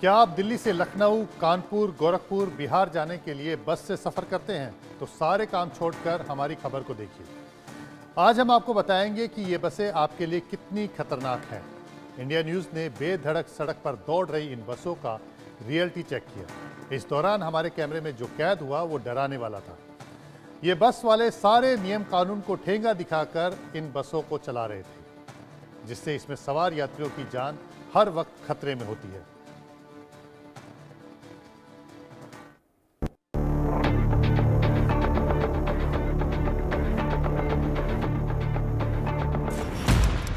क्या आप दिल्ली से लखनऊ, कानपुर, गोरखपुर, बिहार जाने के लिए बस से सफ़र करते हैं तो सारे काम छोड़कर हमारी खबर को देखिए। आज हम आपको बताएंगे कि ये बसें आपके लिए कितनी खतरनाक हैं। इंडिया न्यूज़ ने बेधड़क सड़क पर दौड़ रही इन बसों का रियलिटी चेक किया। इस दौरान हमारे कैमरे में जो कैद हुआ वो डराने वाला था। ये बस वाले सारे नियम कानून को ठेंगा दिखाकर इन बसों को चला रहे थे, जिससे इसमें सवार यात्रियों की जान हर वक्त खतरे में होती है।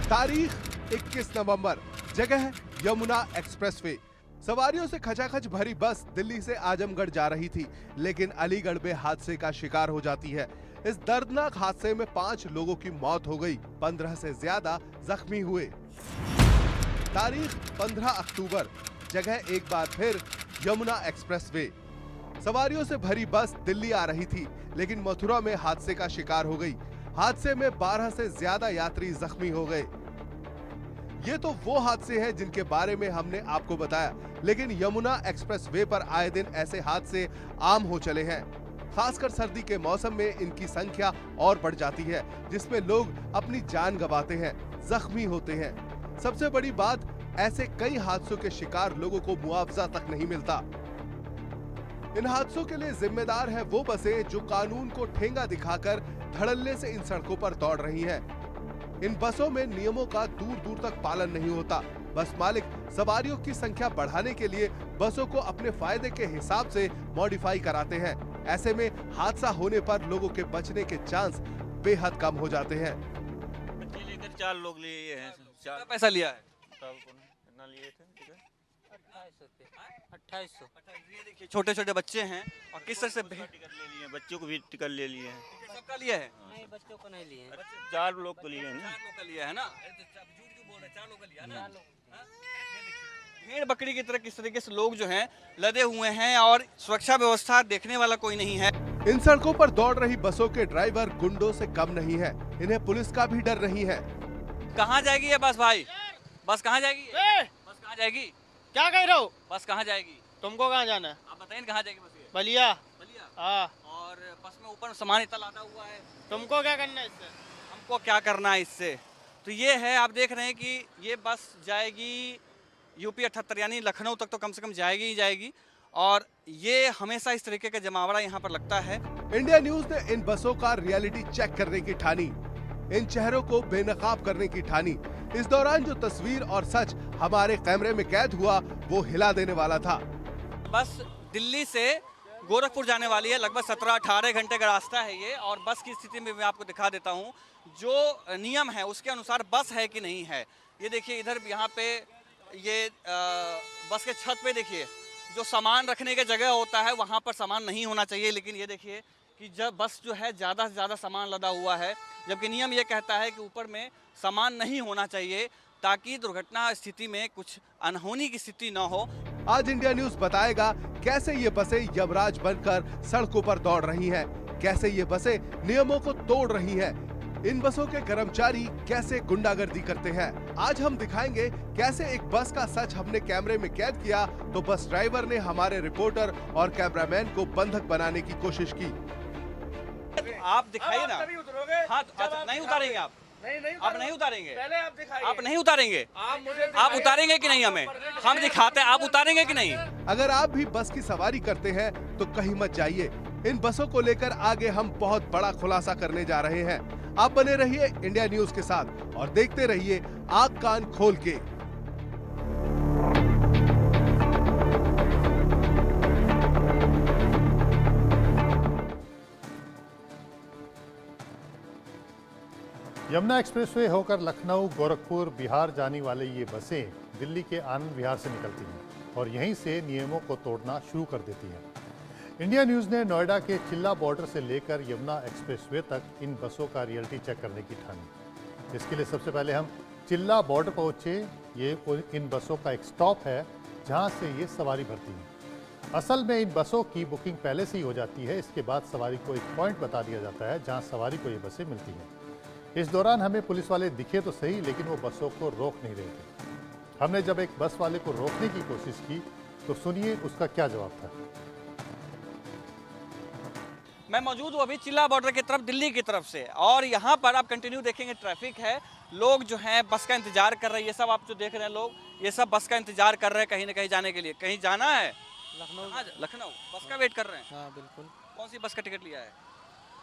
तारीख 21 नवंबर, जगह यमुना एक्सप्रेसवे। सवारियों से खचाखच भरी बस दिल्ली से आजमगढ़ जा रही थी, लेकिन अलीगढ़ में हादसे का शिकार हो जाती है। इस दर्दनाक हादसे में 5 लोगों की मौत हो गई, 15 से ज्यादा जख्मी हुए। तारीख 15 अक्टूबर, जगह एक बार फिर यमुना एक्सप्रेसवे। सवारियों से भरी बस दिल्ली आ रही थी, लेकिन मथुरा में हादसे का शिकार हो गई। हादसे में 12 से ज्यादा यात्री जख्मी हो गए। ये तो वो हादसे हैं जिनके बारे में हमने आपको बताया, लेकिन यमुना एक्सप्रेसवे पर आए दिन ऐसे हादसे आम हो चले हैं। खासकर सर्दी के मौसम में इनकी संख्या और बढ़ जाती है, जिसमें लोग अपनी जान गंवाते हैं, जख्मी होते हैं। सबसे बड़ी बात, ऐसे कई हादसों के शिकार लोगों को मुआवजा तक नहीं मिलता। इन हादसों के लिए जिम्मेदार है वो बसें जो कानून को ठेंगा दिखाकर धड़ल्ले से इन सड़कों पर दौड़ रही हैं। इन बसों में नियमों का दूर दूर तक पालन नहीं होता। बस मालिक सवारियों की संख्या बढ़ाने के लिए बसों को अपने फायदे के हिसाब से मॉडिफाई कराते हैं। ऐसे में हादसा होने पर लोगों के बचने के चांस बेहद कम हो जाते हैं। बच्चे लेकर 4 लोग लिए हैं। कितना पैसा लिया है? कितना लिए थे? 2800। ये देखिए, छोटे छोटे बच्चे हैं और किस तरह से टिकट ले लिए हैं, बच्चों को भी टिकट ले लिए हैं। सबका लिया है? नहीं, बच्चों को नहीं लिए। 4 लोग को लिए हैं ना। 4 लोग का लिया है ना? झूठ क्यों बोल रहे हैं? 4 लोग का लिया ना? भेड़ बकरी की तरह किस तरीके से लोग जो हैं लदे हुए हैं और सुरक्षा व्यवस्था देखने वाला कोई नहीं है। इन सड़कों पर दौड़ रही बसों के ड्राइवर गुंडों से कम नहीं है। इन्हें पुलिस का भी डर नहीं है। कहाँ जाएगी ये बस भाई? बस कहाँ जाएगी? बस कहाँ जाएगी? क्या कह रहे हो? बस कहाँ जाएगी? तुमको कहाँ जाना है? आप बताइए कहाँ जाएगी बस ये? बलिया। बलिया। हाँ। और बस में ऊपर सामान इतना लादा हुआ है। तुमको क्या करना है इससे? हमको क्या करना है इससे? तो ये है, आप देख रहे हैं कि ये बस जाएगी यूपी 78, यानी लखनऊ तक तो कम से कम जाएगी ही जाएगी। और ये हमेशा इस तरीके का जमावड़ा यहाँ पर लगता है। इंडिया न्यूज ने इन बसों का रियलिटी चेक करने की ठानी, इन चेहरों को बेनकाब करने की ठानी। इस दौरान जो तस्वीर और सच हमारे कैमरे में कैद हुआ वो हिला देने वाला था। बस दिल्ली से गोरखपुर जाने वाली है, लगभग 17-18 घंटे का रास्ता है ये। और बस की स्थिति में मैं आपको दिखा देता हूँ, जो नियम है उसके अनुसार बस है कि नहीं है। ये देखिए, इधर यहाँ पे ये बस के छत पे देखिए, जो सामान रखने की जगह होता है वहाँ पर सामान नहीं होना चाहिए, लेकिन ये देखिए कि जब बस जो है ज़्यादा से ज़्यादा सामान लदा हुआ है, जबकि नियम ये कहता है कि ऊपर में सामान नहीं होना चाहिए ताकि दुर्घटना स्थिति में कुछ अनहोनी की स्थिति न हो। आज इंडिया न्यूज बताएगा कैसे ये बसें यमराज बनकर सड़कों पर दौड़ रही हैं, कैसे ये बसें नियमों को तोड़ रही हैं, इन बसों के कर्मचारी कैसे गुंडागर्दी करते हैं। आज हम दिखाएंगे कैसे एक बस का सच हमने कैमरे में कैद किया तो बस ड्राइवर ने हमारे रिपोर्टर और कैमरामैन को बंधक बनाने की कोशिश की। आप दिखाइए ना। हाँ, अच्छा, नहीं उतारेंगे आप? आप नहीं उतारेंगे? पहले आप दिखाइए। आप नहीं उतारेंगे? मुझे आप उतारेंगे कि नहीं? हमें हम दिखाते हैं, आप उतारेंगे कि नहीं? अगर आप भी बस की सवारी करते हैं तो कहीं मत जाइए। इन बसों को लेकर आगे हम बहुत बड़ा खुलासा करने जा रहे हैं। आप बने रहिए इंडिया न्यूज के साथ और देखते रहिए आंख कान खोल के। यमुना एक्सप्रेसवे होकर लखनऊ, गोरखपुर, बिहार जाने वाले ये बसें दिल्ली के आनंद विहार से निकलती हैं और यहीं से नियमों को तोड़ना शुरू कर देती हैं। इंडिया न्यूज़ ने नोएडा के चिल्ला बॉर्डर से लेकर यमुना एक्सप्रेसवे तक इन बसों का रियलिटी चेक करने की ठानी। इसके लिए सबसे पहले हम चिल्ला बॉर्डर पहुंचे। ये इन बसों का एक स्टॉप है जहां से ये सवारी भरती हैं। असल में इन बसों की बुकिंग पहले से ही हो जाती है। इसके बाद सवारी को एक पॉइंट बता दिया जाता है जहाँ सवारी को ये बसें मिलती हैं। इस दौरान हमें पुलिस वाले दिखे तो सही, लेकिन वो बसों को रोक नहीं रहे थे। हमने जब एक बस वाले को रोकने की कोशिश की तो सुनिए उसका क्या जवाब था। मैं मौजूद हूँ अभी चिल्ला बॉर्डर की तरफ, दिल्ली की तरफ से, और यहाँ पर आप कंटिन्यू देखेंगे ट्रैफिक है, लोग जो हैं बस का इंतजार कर रहे हैं। ये सब आप जो देख रहे हैं लोग, ये सब बस का इंतजार कर रहे हैं कहीं ना कहीं जाने के लिए। कहीं जाना है लखनऊ बस का वेट कर रहे हैं। हाँ बिल्कुल। कौन सी बस का टिकट लिया है?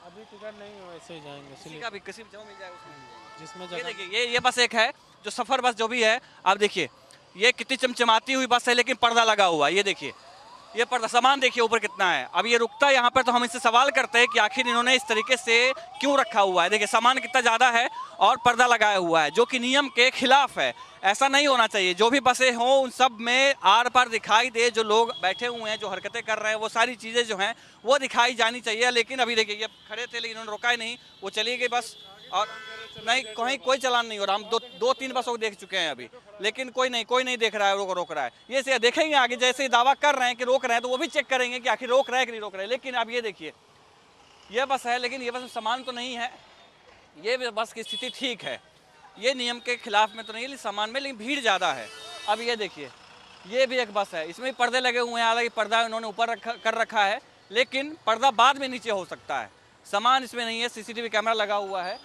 अभी टिकट नहीं है, वैसे ही जाएंगे किसी का भी किसी भी जगह मिल जाएगा उसमें। जिसमें ये जगह देखिए ये बस एक है जो सफर बस जो भी है, आप देखिए ये कितनी चमचमाती हुई बस है, लेकिन पर्दा लगा हुआ है। ये देखिए ये पर्दा, सामान देखिए ऊपर कितना है। अब ये रुकता है यहाँ पर तो हम इससे सवाल करते हैं कि आखिर इन्होंने इस तरीके से क्यों रखा हुआ है। देखिए सामान कितना ज़्यादा है और पर्दा लगाया हुआ है, जो कि नियम के खिलाफ है। ऐसा नहीं होना चाहिए। जो भी बसें हों उन सब में आर पार दिखाई दे, जो लोग बैठे हुए हैं, जो हरकतें कर रहे हैं, वो सारी चीज़ें जो हैं वो दिखाई जानी चाहिए। लेकिन अभी देखिए ये खड़े थे लेकिन उन्होंने रोका ही नहीं, वो चली गई बस। और नहीं कहीं कोई चालान नहीं हो रहा। हम दो तीन बसों को देख चुके हैं अभी, लेकिन कोई नहीं देख रहा है, रोक रहा है। ये से देखेंगे आगे, जैसे ही दावा कर रहे हैं कि रोक रहे हैं तो वो भी चेक करेंगे कि आखिर रोक रहा है कि नहीं रोक रहे हैं। लेकिन अब ये देखिए ये बस है, लेकिन ये बस में सामान तो नहीं है। ये बस की स्थिति ठीक है, ये नियम के खिलाफ में तो नहीं है सामान में, लेकिन भीड़ ज़्यादा है। अब ये देखिए ये भी एक बस है, इसमें भी पर्दे लगे हुए हैं। हालांकि पर्दा इन्होंने ऊपर कर रखा है, लेकिन पर्दा बाद में नीचे हो सकता है। सामान इसमें नहीं है, सीसीटीवी कैमरा लगा हुआ है।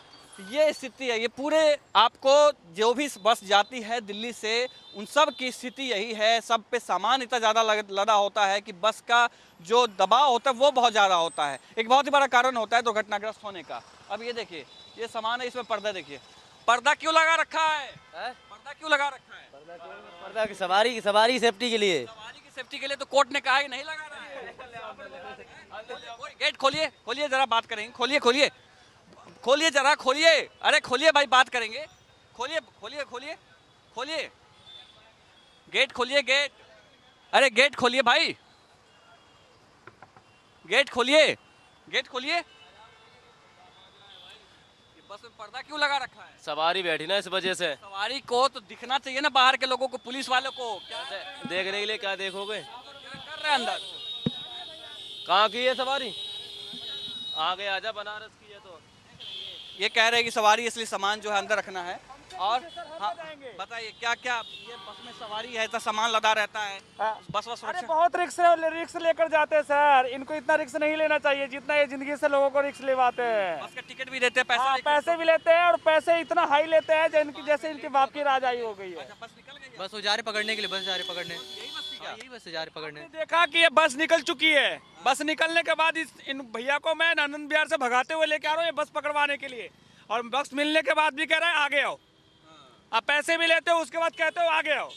ये स्थिति है। ये पूरे आपको जो भी बस जाती है दिल्ली से, उन सब की स्थिति यही है। सब पे सामान इतना ज़्यादा लदा होता है कि बस का जो दबाव होता है वो बहुत ज़्यादा होता है। एक बहुत ही बड़ा कारण होता है दुर्घटनाग्रस्त होने का। अब ये देखिए ये सामान है, इसमें पर्दा देखिए, पर्दा क्यों लगा रखा है? पर्दा क्यों लगा रखा है? पर्दा की सवारी सेफ्टी के लिए। सवारी की सेफ्टी के लिए तो कोर्ट ने कहा कि नहीं लगा रहा है। गेट खोलिए जरा, बात करेंगे। खोलिए जरा, खोलिए। अरे खोलिए भाई, बात करेंगे। खोलिए गेट खोलिए। अरे गेट खोलिए भाई, गेट खोलिए। बस में पर्दा क्यों लगा रखा है? सवारी बैठी ना, इस वजह से। सवारी को तो दिखना चाहिए ना, बाहर के लोगों को, पुलिस वालों को। क्या देखने के लिए क्या देखोगे? कर रहे हैं अंदर? कहाँ की है सवारी? आगे आजा, बनारस की है तो। ये कह रहे हैं कि सवारी इसलिए सामान जो है अंदर रखना है। और हाँ, बताइए क्या ये बस में सवारी है, इतना सामान लदा रहता है, बस अरे बहुत रिक्स लेकर जाते हैं सर। इनको इतना रिक्स नहीं लेना चाहिए जितना ये जिंदगी से लोगों को रिक्स लेवाते हैं। बस का टिकट भी देते हैं, पैसे भी लेते हैं, और पैसे इतना हाई लेते हैं जैसे इनके बाप की राजाई हो गई है। बस निकल गई। बस वो जा रहे पकड़ने के लिए, बस जा रहे पकड़ने। यही बस जा रहे पकड़ने। देखा कि ये बस निकल चुकी है। बस निकलने के बाद इन भैया को मैं आनंद विहार से भगाते हुए लेके आ रहा हूँ ये बस पकड़वाने के लिए, और बस मिलने के बाद भी कह रहा है आगे आओ। आप पैसे भी लेते हो, उसके बाद कहते हो आगे आओ।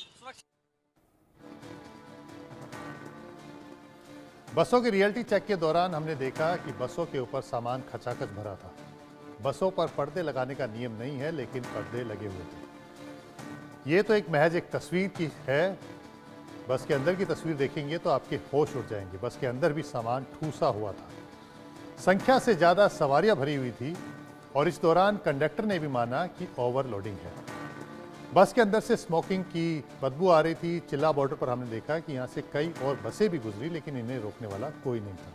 बसों के रियलिटी चेक के दौरान हमने देखा कि बसों के ऊपर सामान खचाखच भरा था। बसों पर पर्दे लगाने का नियम नहीं है, लेकिन पर्दे लगे हुए थे। ये तो एक महज एक तस्वीर की है। बस के अंदर की तस्वीर देखेंगे तो आपके होश उड़ जाएंगे। बस के अंदर भी सामान ठूसा हुआ था, संख्या से ज़्यादा सवारियां भरी हुई थी, और इस दौरान कंडक्टर ने भी माना कि ओवरलोडिंग है। बस के अंदर से स्मोकिंग की बदबू आ रही थी। चिल्ला बॉर्डर पर हमने देखा कि यहाँ से कई और बसें भी गुजरी, लेकिन इन्हें रोकने वाला कोई नहीं था।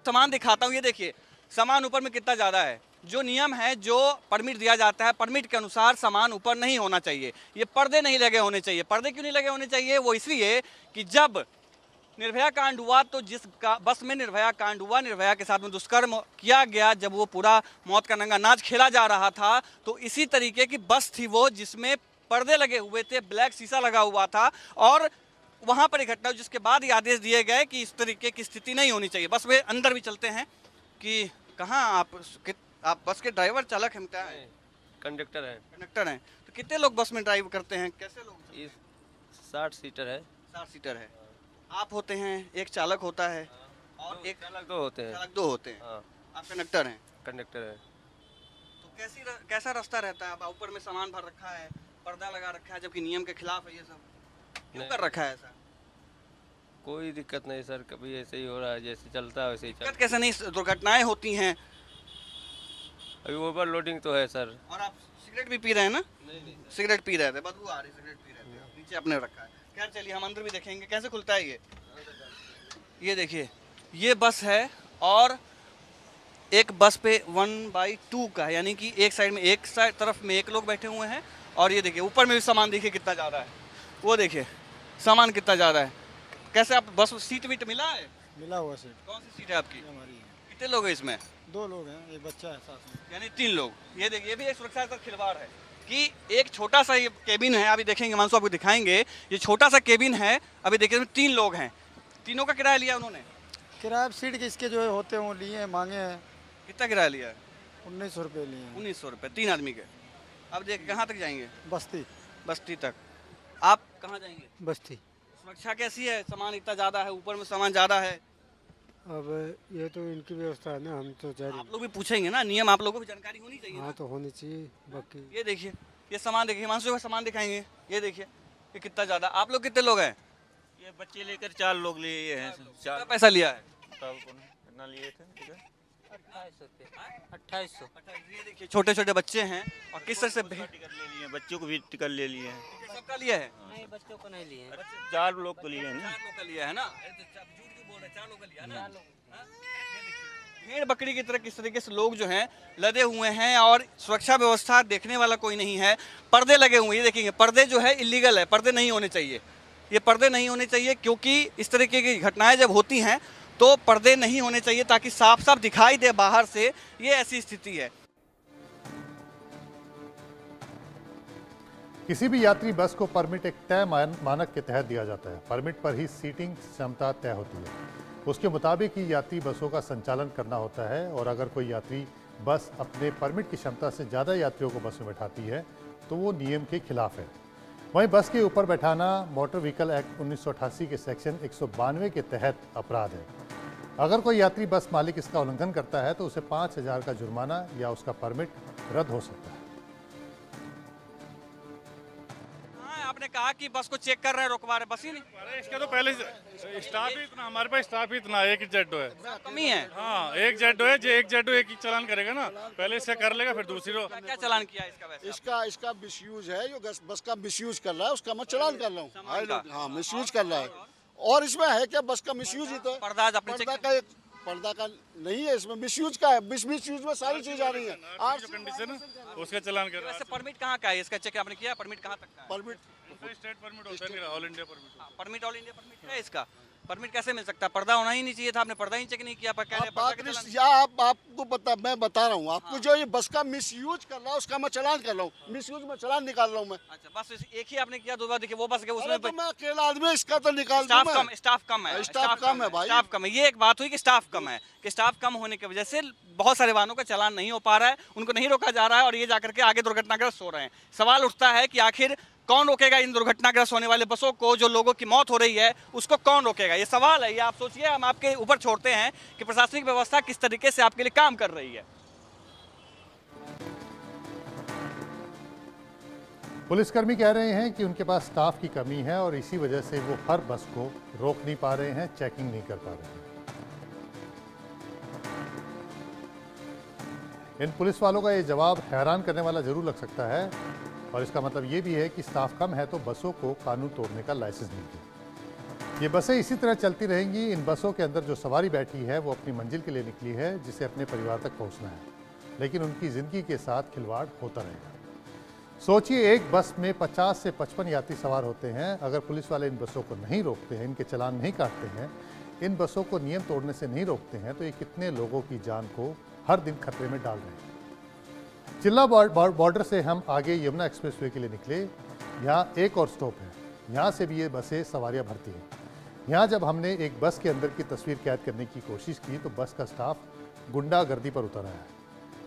सामान दिखाता हूँ, ये देखिए सामान ऊपर में कितना ज़्यादा है। जो नियम है, जो परमिट दिया जाता है, परमिट के अनुसार सामान ऊपर नहीं होना चाहिए। ये पर्दे नहीं लगे होने चाहिए। पर्दे क्यों नहीं लगे होने चाहिए? वो इसलिए कि जब निर्भया कांड हुआ तो बस में निर्भया कांड हुआ, निर्भया के साथ में दुष्कर्म किया गया, जब वो पूरा मौत का नंगा नाच खेला जा रहा था, तो इसी तरीके की बस थी वो, जिसमें पर्दे लगे हुए थे, ब्लैक शीशा लगा हुआ था, और वहाँ पर एक घटना, जिसके बाद ये आदेश दिए गए कि इस तरीके की स्थिति नहीं होनी चाहिए। बस में अंदर भी चलते हैं कि कहाँ आप बस के ड्राइवर चालक हैं? क्या है? कंडक्टर है। तो कितने लोग बस में ड्राइव करते हैं? कैसे लोग? 60 सीटर है। 60 सीटर है। आप होते हैं, एक चालक होता है, और एक चालक दो होते हैं। हाँ। आप कंडक्टर हैं। कंडक्टर है। तो कैसा रास्ता रहता है? अब ऊपर में सामान भर रखा है, पर्दा लगा रखा है, जबकि नियम के खिलाफ है। ये सब क्यों कर रखा है ऐसा? कोई दिक्कत नहीं सर, कभी ऐसे ही हो रहा है, जैसे चलता है वैसे ही दिक्कत कैसे नहीं, दुर्घटनाएं होती हैं। अभी ओवरलोडिंग तो है सर। और आप सिगरेट भी पी रहे हैं ना? नहीं। सिगरेट पी रहे थे, बदबू आ रही, सिगरेट पी रहे थे, नीचे अपने रखा है। खैर चलिए हम अंदर भी देखेंगे कैसे खुलता है ये देखिए ये बस है, और एक बस पे 1/2 का है, यानी कि एक साइड में तरफ में एक लोग बैठे हुए हैं, और ये देखिए ऊपर में भी सामान देखिए कितना ज़्यादा है, वो देखिए सामान कितना ज़्यादा है। कैसे आप बस सीट वीट मिला है? मिला हुआ सीट कौन सी सीट है आपकी? हमारी है। कितने लोग हैं इसमें? 2 लोग हैं, एक बच्चा है साथ में। यानी 3 लोग। ये देखिए ये भी एक सुरक्षा का खिलवाड़ है कि एक छोटा सा ये केबिन है, अभी देखेंगे मानसू आपको दिखाएंगे, ये छोटा सा केबिन है, अभी देखिए इसमें 3 लोग हैं, तीनों का किराया लिया उन्होंने। किराया सीट किसके जो है होते हैं वो लिए हैं, मांगे हैं। कितना किराया लिया है? 1900 रुपये लिए हैं। 1900 रुपये 3 आदमी के। अब देखिए कहाँ तक जाएंगे? बस्ती। बस्ती तक। आप कहाँ जाएंगे? बस्ती। सुरक्षा कैसी है? सामान इतना ज़्यादा है, ऊपर में सामान ज़्यादा है। अब ये तो इनकी व्यवस्था है ना, हम तो जा आप लोग भी पूछेंगे ना, नियम आप लोगों को भी जानकारी होनी चाहिए हाँ ना। तो होनी चाहिए। बाकी ये देखिए ये सामान देखिए, हिमांशु का सामान दिखाएंगे, ये देखिए ये कितना ज़्यादा। आप लोग कितने लोग हैं? ये बच्चे लेकर 4 लोग लिए हैं। कितना पैसा लिया है? कितना लिए थे टिकट? 2800। ये देखिए छोटे छोटे बच्चे हैं और किस तरह से टिकट ले लिए हैं, बच्चों को भी टिकट ले लिए हैं। सबका लिया है? नहीं, बच्चों को नहीं लिए। 4 लोग तो लिए हैं ना। 4 लोग का लिया है ना? अरे तो आप झूठ क्यों बोल रहे हैं? 4 लोग का लिया है ना? हाँ? ये देखिए, भेड़ बकरी की तरह किस तरीके से लोग जो हैं लदे हुए हैं और सुरक्षा व्यवस्था देखने वाला कोई नहीं है। पर्दे लगे हुए हैं, ये देखेंगे पर्दे जो है इलीगल है, पर्दे नहीं होने चाहिए। ये पर्दे नहीं होने चाहिए क्योंकि इस तरीके की घटनाएं जब होती हैं तो पर्दे नहीं होने चाहिए ताकि साफ साफ दिखाई दे बाहर से। ये ऐसी स्थिति है। किसी भी यात्री बस को परमिट एक तय मानक के तहत दिया जाता है। परमिट पर ही सीटिंग क्षमता तय होती है। उसके मुताबिक ही यात्री बसों का संचालन करना होता है और अगर कोई यात्री बस अपने परमिट की क्षमता से ज़्यादा यात्रियों को बस में बैठाती है तो वो नियम के खिलाफ है। वहीं बस के ऊपर बैठाना मोटर व्हीकल एक्ट 1988 के सेक्शन 192 के तहत अपराध है। अगर कोई यात्री बस मालिक इसका उल्लंघन करता है तो उसे 5000 का जुर्माना या उसका परमिट रद्द हो सकता है। आपने कहा कि बस को चेक कर रहे हैं, रोकवा रहे, बस ही नहीं। अरे इसका तो पहले स्टाफ ही इतना, हमारे पास स्टाफ ही इतना, एक जेडो है। कमी है। हाँ एक जेडो है, जो एक जेडो एक ही चालान करेगा ना, पहले इससे कर लेगा फिर दूसरी रो। क्या चालान किया इसका? वैसे इसका मिसयूज है, जो बस का मिसयूज कर रहा है उसका मैं चालान कर रहा हूँ। हाँ मिसयूज कर रहा है। और इसमें है क्या, बस का मिसयूज ही तो है। पर्दा का नहीं है, इसमें मिसयूज का है। मिसयूज में सारी चीज आ रही है। कंडीशन उसका चालान कर रहा है। वैसे परमिट कहाँ का है इसका? चेक आपने किया? परमिट कहाँ तक का है? परमिट स्टेट परमिट होता है, all India permit. Permit all India permit है इसका। परमिट कैसे मिल सकता है? पर्दा होना ही नहीं चाहिए था, आपने पर्दा ही चेक नहीं किया। आपको पता, मैं बता रहा हूँ आपको, जो ये बस का मिसयूज कर रहा है उसका मैं चालान कर रहा हूँ। मिसयूज में चालान निकाल रहा हूँ मैं। अच्छा बस एक ही आपने किया, 2 बार देखिए वो बस के उसमें तो मैं अकेला आदमी, इसका तो निकाल स्टाफ दूं कम, मैं। स्टाफ कम है, स्टाफ कम है भाई। स्टाफ कम है। ये एक बात हुई कि स्टाफ कम है, कि स्टाफ कम होने की वजह से बहुत सारे वाहनों का चालान नहीं हो पा रहा है, उनको नहीं रोका जा रहा है और ये जाकर के आगे दुर्घटनाग्रस्त हो रहे हैं। सवाल उठता है कि आखिर कौन रोकेगा इन दुर्घटनाग्रस्त होने वाले बसों को? जो लोगों की मौत हो रही है उसको कौन रोकेगा? ये सवाल है। ये आप सोचिए, हम आपके ऊपर छोड़ते हैं कि प्रशासनिक व्यवस्था किस तरीके से आपके लिए काम कर रही है। पुलिसकर्मी कह रहे हैं कि उनके पास स्टाफ की कमी है और इसी वजह से वो हर बस को रोक नहीं पा रहे हैं, चेकिंग नहीं कर पा रहे हैं। इन पुलिस वालों का ये जवाब हैरान करने वाला जरूर लग सकता है और इसका मतलब ये भी है कि स्टाफ कम है तो बसों को कानून तोड़ने का लाइसेंस मिल गया। ये बसें इसी तरह चलती रहेंगी। इन बसों के अंदर जो सवारी बैठी है वो अपनी मंजिल के लिए निकली है, जिसे अपने परिवार तक पहुंचना है, लेकिन उनकी ज़िंदगी के साथ खिलवाड़ होता रहेगा। सोचिए, एक बस में 50 से 55 यात्री सवार होते हैं। अगर पुलिस वाले इन बसों को नहीं रोकते हैं, इनके चालान नहीं काटते हैं, इन बसों को नियम तोड़ने से नहीं रोकते हैं तो ये कितने लोगों की जान को हर दिन खतरे में डाल रहे हैं। चिल्ला बॉर्डर से हम आगे यमुना एक्सप्रेसवे के लिए निकले। यहाँ एक और स्टॉप है, यहाँ से भी ये बसें सवारियाँ भरती हैं। यहाँ जब हमने एक बस के अंदर की तस्वीर कैद करने की कोशिश की तो बस का स्टाफ गुंडागर्दी पर उतर आया है।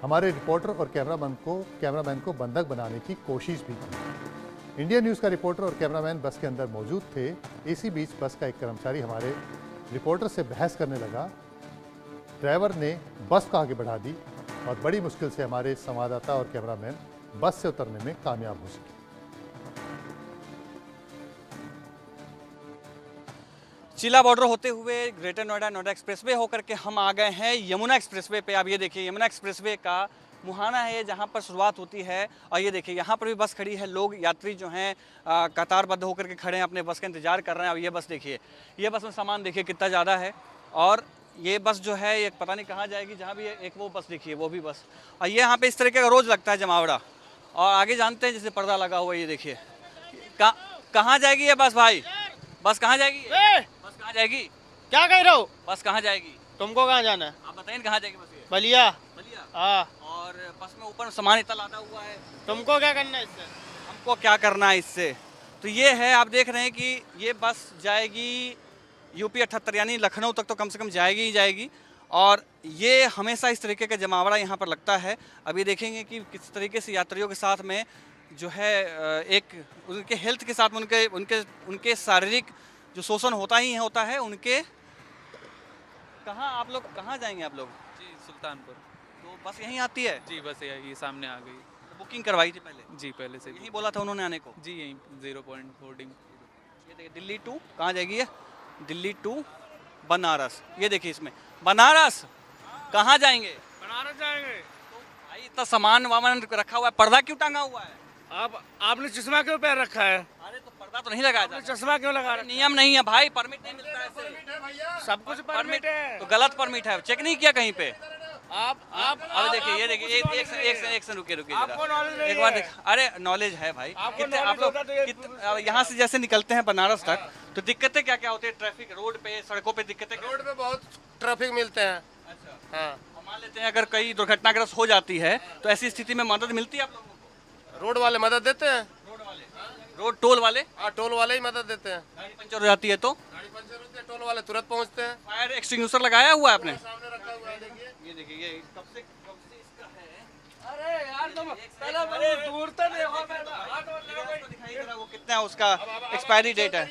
हमारे रिपोर्टर और कैमरामैन को बंधक बनाने की कोशिश भी की। इंडिया न्यूज़ का रिपोर्टर और कैमरामैन बस के अंदर मौजूद थे। इसी बीच बस का एक कर्मचारी हमारे रिपोर्टर से बहस करने लगा। ड्राइवर ने बस को आगे बढ़ा दी और बड़ी मुश्किल से हमारे संवाददाता और कैमरामैन बस से उतरने में कामयाब हो सके। चिल्ला बॉर्डर होते हुए ग्रेटर नोएडा एक्सप्रेसवे होकर के हम आ गए हैं यमुना एक्सप्रेसवे पे। आप ये देखिए, यमुना एक्सप्रेसवे का मुहाना है, जहाँ पर शुरुआत होती है। और ये देखिए यहाँ पर भी बस खड़ी है, लोग यात्री जो हैं कतारबद्ध होकर के खड़े हैं, अपने बस का इंतजार कर रहे हैं। अब ये बस देखिए, ये बस में सामान देखिए कितना ज़्यादा है। और ये बस जो है ये पता नहीं कहाँ जाएगी। जहाँ भी एक वो बस देखिए, वो भी बस। और ये यहाँ पे इस तरीके का रोज़ लगता है जमावड़ा। और आगे जानते हैं जैसे पर्दा लगा हुआ है, ये देखिए कहाँ जाएगी ये बस भाई, बस कहाँ जाएगी बस कहाँ जाएगी, क्या कह रहे हो? बस कहाँ जाएगी, तुमको कहाँ जाना है? आप बताइए कहाँ जाएगी बस ये? बलिया। बलिया। हाँ। और बस में ऊपर सामान इतना लादा हुआ है, तुमको क्या करना है इससे? हमको क्या करना है इससे? तो ये है, आप देख रहे हैं कि ये बस जाएगी यूपी 78, यानी लखनऊ तक तो कम से कम जाएगी ही जाएगी। और ये हमेशा इस तरीके का जमावड़ा यहाँ पर लगता है। अभी देखेंगे कि किस तरीके से यात्रियों के साथ में जो है एक उनके हेल्थ के साथ में उनके उनके उनके शारीरिक जो शोषण होता ही होता है उनके। कहाँ आप लोग कहाँ जाएंगे आप लोग? जी सुल्तानपुर। तो बस यहीं आती है? जी बस ये सामने आ गई। बुकिंग करवाई थी पहले? जी पहले से यहीं बोला था उन्होंने आने को? जी यहीं 0 पॉइंट होर्डिंग। ये देखिए दिल्ली टू कहाँ जाएगी ये? दिल्ली टू बनारस। ये देखिए इसमें बनारस कहाँ जाएंगे? बनारस जाएंगे। तो भाई इतना सामान वामान रखा हुआ है, पर्दा क्यों टांगा हुआ है? आपने चश्मा क्यों पहन रखा है? अरे तो पर्दा तो नहीं लगाया जाता। चश्मा क्यों लगा रखा? नियम नहीं है भाई, परमिट नहीं मिलता ऐसे। सब कुछ परमिट है। तो गलत परमिट है, चेक नहीं किया कहीं पे? आप अब देखिए, ये देखिए एक से रुकिए आपको knowledge नहीं एक बार है। देख, अरे नॉलेज है भाई। आपको कितने आप knowledge लोग होता तो ये- यहाँ से जैसे निकलते हैं बनारस तक तो दिक्कतें क्या क्या होती है? ट्रैफिक, रोड पे, सड़कों पे दिक्कतें क्या? रोड पे बहुत ट्रैफिक मिलते हैं। अच्छा, हाँ। हम मान लेते हैं अगर कहीं दुर्घटनाग्रस्त हो जाती है तो ऐसी स्थिति में मदद मिलती है आप लोगों को? रोड वाले मदद देते हैं। रोड वाले, रोड टोल वाले? हाँ टोल वाले ही मदद देते हैं। गाड़ी पंचर हो जाती है तो गाड़ी पंचर होती है, टोल वाले तुरंत पहुँचते हैं। फायर एक्सटिंग्विशर लगाया हुआ है आपने? सामने रखा हुआ है, देखिए। ये देखिए, ये कब से इसका है। अरे यार तुम पहले अरे दूर तक देखो। दिखाई दे रहा वो कितना है उसका एक्सपायरी डेट है?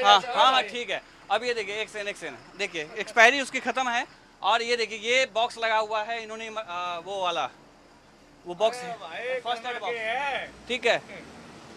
हाँ हाँ हाँ ठीक है। अब ये देखिए एक सेकंड देखिए, एक्सपायरी उसकी खत्म है। और ये देखिए ये बॉक्स लगा हुआ है इन्होंने, वो वाला वो बॉक्स है, फर्स्ट एड बॉक्स, ठीक है।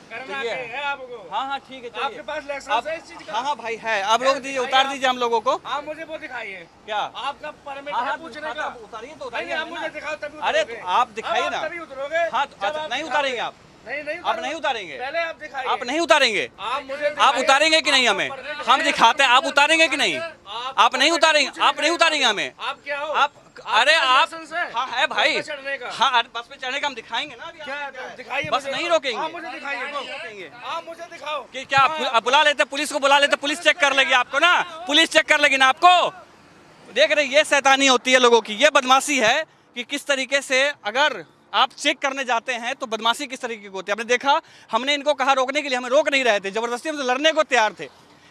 करना ये है आपको। हाँ हाँ ठीक है, आपके पास लाइसेंस है इस चीज का? हाँ हाँ भाई है। आप लोग दीजिए, उतार दीजिए हम लोगों को। आप मुझे वो दिखाइए, क्या आपका परमिट हाँ है हाँ पूछने का? उतारिए तो नहीं उतारिए आप मुझे दिखाओ तभी अरे उतरोगे। तो आप दिखाइए अब ना। तभी उतरोगे। हाँ तो जब अच्छा, आप नहीं दिखाओगे। उतारेंगे आप? नहीं आप नहीं उतारेंगे? पहले आप दिखाइए। आप नहीं उतारेंगे? आप मुझे आप उतारेंगे कि नहीं हमें? हम दिखाते हैं, आप उतारेंगे कि नहीं? आप नहीं उतारेंगे? आप नहीं उतारेंगे हमें? आप क्या हो? आप अरे आप लाइसेंस है? हाँ है भाई, बस पे चढ़ने का? हाँ बस पे चढ़ने का हम दिखाएंगे ना अभी। क्या दिखाइए बस मुझे। नहीं रोकेंगे? आप मुझे दिखाइए नहीं रोकेंगे। आप मुझे दिखाओ कि क्या आप बुला लेते, पुलिस को बुला लेते, पुलिस चेक कर लेगी आपको ना, पुलिस चेक कर लेगी ना आपको। देख रहे ये शैतानी होती है लोगों की, ये बदमाशी है कि किस तरीके से अगर आप चेक करने जाते हैं तो बदमाशी किस तरीके की होती है। आपने देखा, हमने इनको कहा रोकने के लिए, हमें रोक नहीं रहे थे, जबरदस्ती हमसे लड़ने को तैयार थे।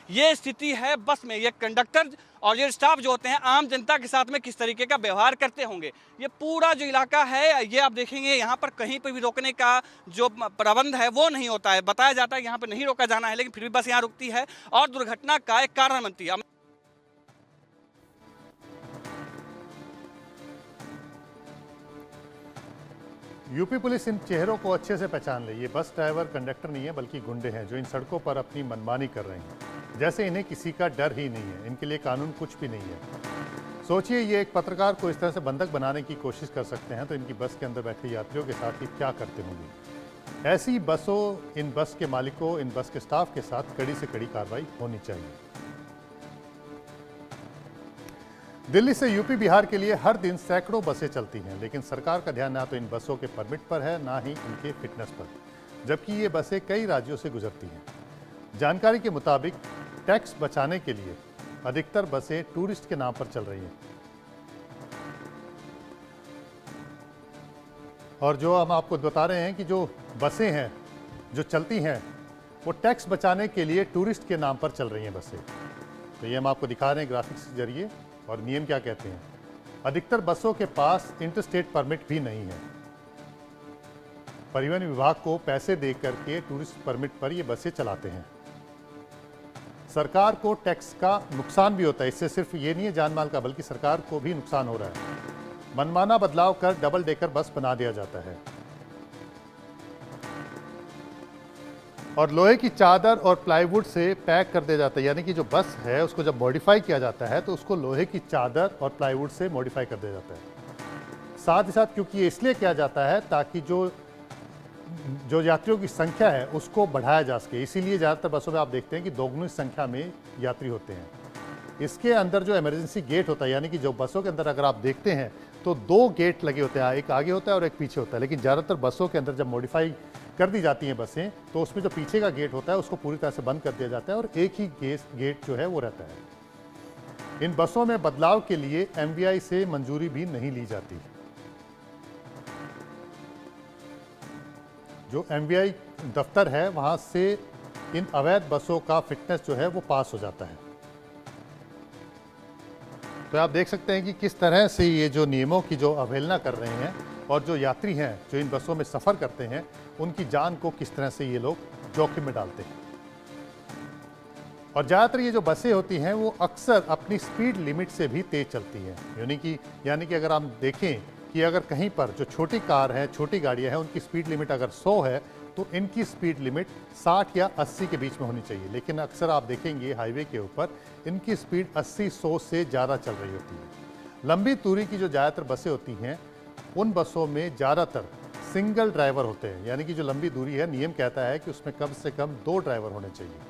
ये स्थिति है बस में। ये कंडक्टर और ये स्टाफ जो होते हैं आम जनता के साथ में किस तरीके का व्यवहार करते होंगे। ये पूरा जो इलाका है ये आप देखेंगे, यहाँ पर कहीं पर भी रोकने का जो प्रबंध है वो नहीं होता है। बताया जाता है यहाँ पर नहीं रोका जाना है, लेकिन फिर भी बस यहाँ रुकती है और दुर्घटना का एक कारण बनती है। यूपी पुलिस इन चेहरों को अच्छे से पहचान ले। ये बस ड्राइवर कंडक्टर नहीं है बल्कि गुंडे हैं जो इन सड़कों पर अपनी मनमानी कर रहे हैं, जैसे इन्हें किसी का डर ही नहीं है, इनके लिए कानून कुछ भी नहीं है। सोचिए ये एक पत्रकार को इस तरह से बंधक बनाने की कोशिश कर सकते हैं तो इनकी बस के अंदर बैठे यात्रियों के साथ ही क्या करते होंगे। ऐसी बसों, इन बस के मालिकों, इन बस के स्टाफ के साथ कड़ी से कड़ी कार्रवाई होनी चाहिए। दिल्ली से यूपी बिहार के लिए हर दिन सैकड़ों बसें चलती हैं, लेकिन सरकार का ध्यान ना तो इन बसों के परमिट पर है ना ही इनके फिटनेस पर, जबकि ये बसें कई राज्यों से गुजरती हैं। जानकारी के मुताबिक टैक्स बचाने के लिए अधिकतर बसें टूरिस्ट के नाम पर चल रही हैं। और जो हम आपको बता रहे हैं कि जो बसें हैं जो चलती हैं वो टैक्स बचाने के लिए टूरिस्ट के नाम पर चल रही हैं बसें। तो ये हम आपको दिखा रहे हैं ग्राफिक्स के जरिए। और नियम क्या कहते हैं, अधिकतर बसों के पास इंटरस्टेट परमिट भी नहीं है। परिवहन विभाग को पैसे दे करके टूरिस्ट परमिट पर ये बसें चलाते हैं। सरकार को टैक्स का नुकसान भी होता है, इससे सिर्फ ये नहीं है जान माल का, बल्कि सरकार को भी नुकसान हो रहा है। मनमाना बदलाव कर डबल डेकर बस बना दिया जाता है और लोहे की चादर और प्लाईवुड से पैक कर दिया जाता है। यानी कि जो बस है उसको जब मॉडिफाई किया जाता है तो उसको लोहे की चादर और प्लाईवुड से मॉडिफाई कर दिया जाता है। साथ ही साथ क्योंकि ये इसलिए किया जाता है ताकि जो यात्रियों की संख्या है उसको बढ़ाया जा सके, इसीलिए ज़्यादातर बसों में आप देखते हैं कि दोगुनी संख्या में यात्री होते हैं। इसके अंदर जो इमरजेंसी गेट होता है, यानी कि जो बसों के अंदर अगर आप देखते हैं तो 2 गेट लगे होते हैं, एक आगे होता है और एक पीछे होता है। लेकिन ज़्यादातर बसों के अंदर जब मॉडिफाई कर दी जाती हैं बसें, तो उसमें जो पीछे का गेट होता है उसको पूरी तरह से बंद कर दिया जाता है और एक ही गेट जो है वो रहता है। इन बसों में बदलाव के लिए MVI से मंजूरी भी नहीं ली जाती। जो MVI दफ्तर है वहां से इन अवैध बसों का फिटनेस जो है वो पास हो जाता है। तो आप देख सकते हैं कि किस तरह से ये जो नियमों की जो अवहेलना कर रहे हैं और जो यात्री हैं जो इन बसों में सफ़र करते हैं उनकी जान को किस तरह से ये लोग जोखिम में डालते हैं। और ज़्यादातर ये जो बसें होती हैं वो अक्सर अपनी स्पीड लिमिट से भी तेज़ चलती हैं। यानी कि अगर हम देखें कि अगर कहीं पर जो छोटी कार है, छोटी गाड़ियाँ हैं, उनकी स्पीड लिमिट अगर 100 है तो इनकी स्पीड लिमिट 60 या 80 के बीच में होनी चाहिए। लेकिन अक्सर आप देखेंगे हाईवे के ऊपर इनकी स्पीड 80-100 से ज़्यादा चल रही होती है। लंबी दूरी की जो ज़्यादातर बसें होती हैं उन बसों में ज़्यादातर सिंगल ड्राइवर होते हैं। यानी कि जो लंबी दूरी है, नियम कहता है कि उसमें कम से कम 2 ड्राइवर होने चाहिए।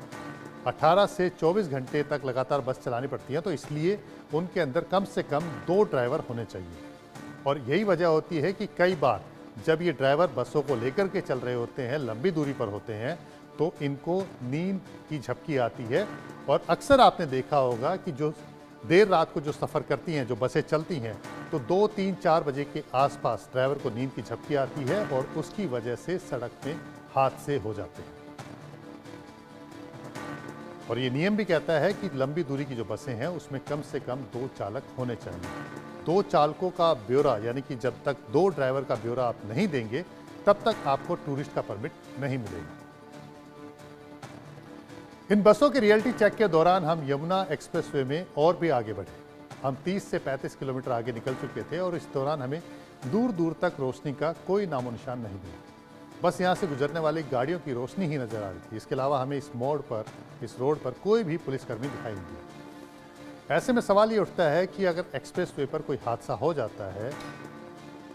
18 से 24 घंटे तक लगातार बस चलानी पड़ती है, तो इसलिए उनके अंदर कम से कम 2 ड्राइवर होने चाहिए। और यही वजह होती है कि कई बार जब ये ड्राइवर बसों को लेकर के चल रहे होते हैं, लंबी दूरी पर होते हैं, तो इनको नींद की झपकी आती है। और अक्सर आपने देखा होगा कि जो देर रात को जो सफ़र करती हैं, जो बसें चलती हैं, तो 2, 3, 4 बजे के आसपास ड्राइवर को नींद की झपकी आती है और उसकी वजह से सड़क में हादसे हो जाते हैं। और ये नियम भी कहता है कि लंबी दूरी की जो बसें हैं उसमें कम से कम 2 चालक होने चाहिए। 2 चालकों का ब्यौरा, यानी कि जब तक 2 ड्राइवर का ब्यौरा आप नहीं देंगे तब तक आपको टूरिस्ट का परमिट नहीं मिलेगा। इन बसों के रियलिटी चेक के दौरान हम यमुना एक्सप्रेसवे में और भी आगे बढ़े। हम 30 से 35 किलोमीटर आगे निकल चुके थे और इस दौरान हमें दूर दूर तक रोशनी का कोई नामो निशान नहीं मिला। बस यहाँ से गुजरने वाली गाड़ियों की रोशनी ही नजर आ रही थी। इसके अलावा हमें इस मोड़ पर, इस रोड पर कोई भी पुलिसकर्मी दिखाई नहीं दिया। ऐसे में सवाल ये उठता है कि अगर एक्सप्रेसवे पर कोई हादसा हो जाता है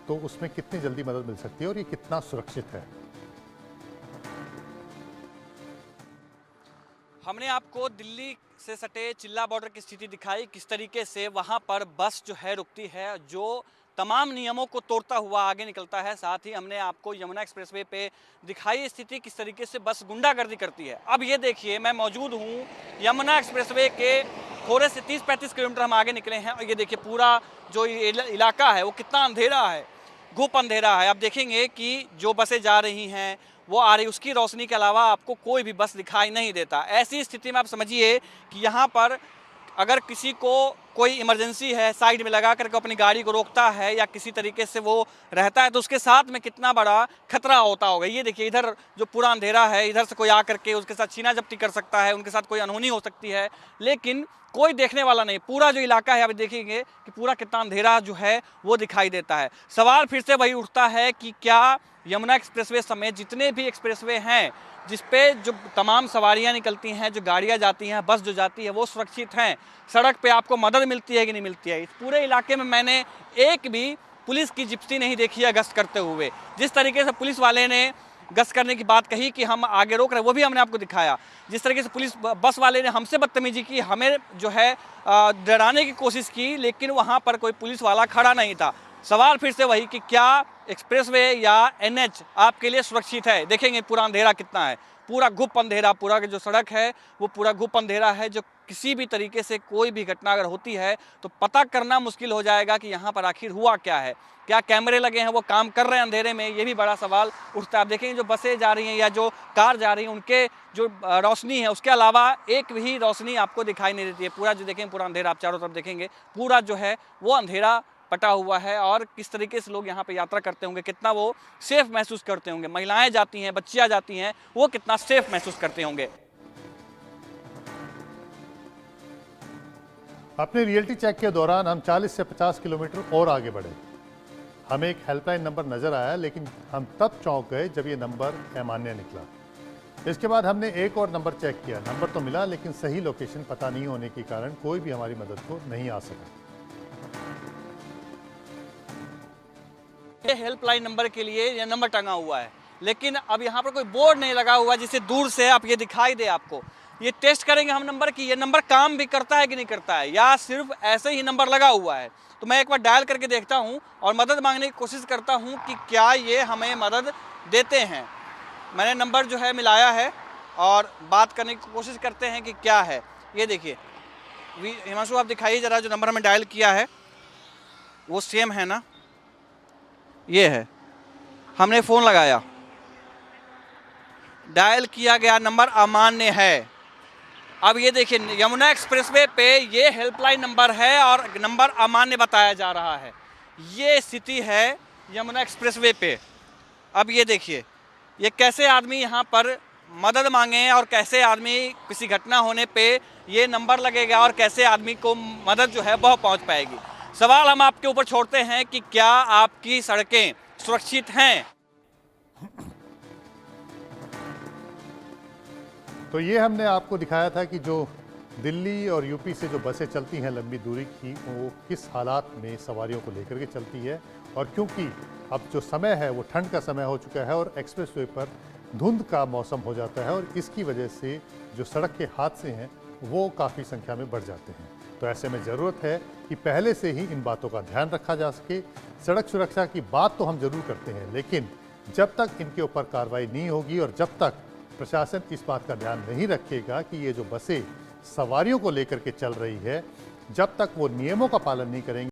तो उसमें कितनी जल्दी मदद मिल सकती है और ये कितना सुरक्षित है। हमने आपको दिल्ली से सटे चिल्ला बॉर्डर की स्थिति दिखाई, किस तरीके से वहां पर बस जो है रुकती है, जो तमाम नियमों को तोड़ता हुआ आगे निकलता है। साथ ही हमने आपको यमुना एक्सप्रेसवे पे दिखाई स्थिति किस तरीके से बस गुंडागर्दी करती है। अब ये देखिए, मैं मौजूद हूँ यमुना एक्सप्रेसवे के थोड़े से 30-35 किलोमीटर हम आगे निकले हैं और ये देखिए पूरा जो इलाका है वो कितना अंधेरा है, घुप अंधेरा है। आप देखेंगे कि जो बसें जा रही हैं वो आ रही, उसकी रोशनी के अलावा आपको कोई भी बस दिखाई नहीं देता। ऐसी स्थिति में आप समझिए कि यहाँ पर अगर किसी को कोई इमरजेंसी है, साइड में लगा करके अपनी गाड़ी को रोकता है या किसी तरीके से वो रहता है तो उसके साथ में कितना बड़ा खतरा होता होगा। ये देखिए इधर जो पूरा अंधेरा है, इधर से कोई आ करके उसके साथ छीना झपटी कर सकता है, उनके साथ कोई अनहोनी हो सकती है, लेकिन कोई देखने वाला नहीं। पूरा जो इलाका है आप देखेंगे कि पूरा कितना अंधेरा जो है वो दिखाई देता है। सवाल फिर से वही उठता है कि क्या यमुना एक्सप्रेसवे समेत जितने भी एक्सप्रेसवे हैं जिस पे जो तमाम सवारियां निकलती हैं, जो गाड़ियां जाती हैं, बस जो जाती है, वो सुरक्षित हैं? सड़क पे आपको मदद मिलती है कि नहीं मिलती है? इस पूरे इलाके में मैंने एक भी पुलिस की जिप्सी नहीं देखी है गश्त करते हुए। जिस तरीके से पुलिस वाले ने गश्त करने की बात कही कि हम आगे रोक रहे, वो भी हमने आपको दिखाया। जिस तरीके से पुलिस बस वाले ने हमसे बदतमीजी की, हमें जो है डराने की कोशिश की, लेकिन वहाँ पर कोई पुलिस वाला खड़ा नहीं था। सवाल फिर से वही कि क्या एक्सप्रेसवे या NH आपके लिए सुरक्षित है? देखेंगे पूरा अंधेरा कितना है, पूरा गुप अंधेरा, पूरा जो सड़क है वो पूरा गुप अंधेरा है, जो किसी भी तरीके से कोई भी घटना अगर होती है तो पता करना मुश्किल हो जाएगा कि यहाँ पर आखिर हुआ क्या है। क्या कैमरे लगे हैं, वो काम कर रहे हैं अंधेरे में? ये भी बड़ा सवाल उठता है। आप देखेंगे जो बसें जा रही हैं या जो कार जा रही हैं उनके जो रोशनी है उसके अलावा एक भी रोशनी आपको दिखाई नहीं देती है। पूरा जो देखेंगे पूरा अंधेरा, आप चारों तरफ देखेंगे पूरा जो है वो अंधेरा पटा हुआ है। और किस तरीके से लोग यहाँ पे यात्रा करते होंगे, कितना वो सेफ महसूस करते होंगे, महिलाएं जाती हैं, बच्चियां जाती हैं, वो कितना सेफ महसूस करते होंगे। अपने रियलिटी चेक के दौरान हम 40 से 50 किलोमीटर और आगे बढ़े। हमें एक हेल्पलाइन नंबर नज़र आया, लेकिन हम तब चौंक गए जब ये नंबर अमान्य निकला। इसके बाद हमने एक और नंबर चेक किया, नंबर तो मिला लेकिन सही लोकेशन पता नहीं होने के कारण कोई भी हमारी मदद को नहीं आ सका। ये हेल्पलाइन नंबर के लिए ये नंबर टंगा हुआ है, लेकिन अब यहाँ पर कोई बोर्ड नहीं लगा हुआ जिससे दूर से आप ये दिखाई दे आपको। ये टेस्ट करेंगे हम नंबर की, ये नंबर काम भी करता है कि नहीं करता है, या सिर्फ ऐसे ही नंबर लगा हुआ है। तो मैं एक बार डायल करके देखता हूँ और मदद मांगने की कोशिश करता हूँ कि क्या ये हमें मदद देते हैं। मैंने नंबर जो है मिलाया है और बात करने की कोशिश करते हैं कि क्या है। ये देखिए हिमांशु, आप दिखाइए ज़रा, जो नंबर हमें डायल किया है वो सेम है ना? ये है, हमने फ़ोन लगाया, डायल किया गया नंबर अमान्य है। अब ये देखिए यमुना एक्सप्रेसवे पे ये हेल्पलाइन नंबर है और नंबर अमान्य बताया जा रहा है। ये स्थिति है यमुना एक्सप्रेसवे पे। अब ये देखिए ये कैसे आदमी यहाँ पर मदद मांगे और कैसे आदमी किसी घटना होने पे ये नंबर लगेगा और कैसे आदमी को मदद जो है वह पहुँच पाएगी। सवाल हम आपके ऊपर छोड़ते हैं कि क्या आपकी सड़कें सुरक्षित हैं? तो ये हमने आपको दिखाया था कि जो दिल्ली और यूपी से जो बसें चलती हैं लंबी दूरी की, वो किस हालात में सवारियों को लेकर के चलती है। और क्योंकि अब जो समय है वो ठंड का समय हो चुका है और एक्सप्रेसवे पर धुंध का मौसम हो जाता है और इसकी वजह से जो सड़क के हादसे हैं वो काफ़ी संख्या में बढ़ जाते हैं। तो ऐसे में ज़रूरत है कि पहले से ही इन बातों का ध्यान रखा जा सके। सड़क सुरक्षा की बात तो हम ज़रूर करते हैं, लेकिन जब तक इनके ऊपर कार्रवाई नहीं होगी और जब तक प्रशासन इस बात का ध्यान नहीं रखेगा कि ये जो बसें सवारियों को लेकर के चल रही है, जब तक वो नियमों का पालन नहीं करेंगे,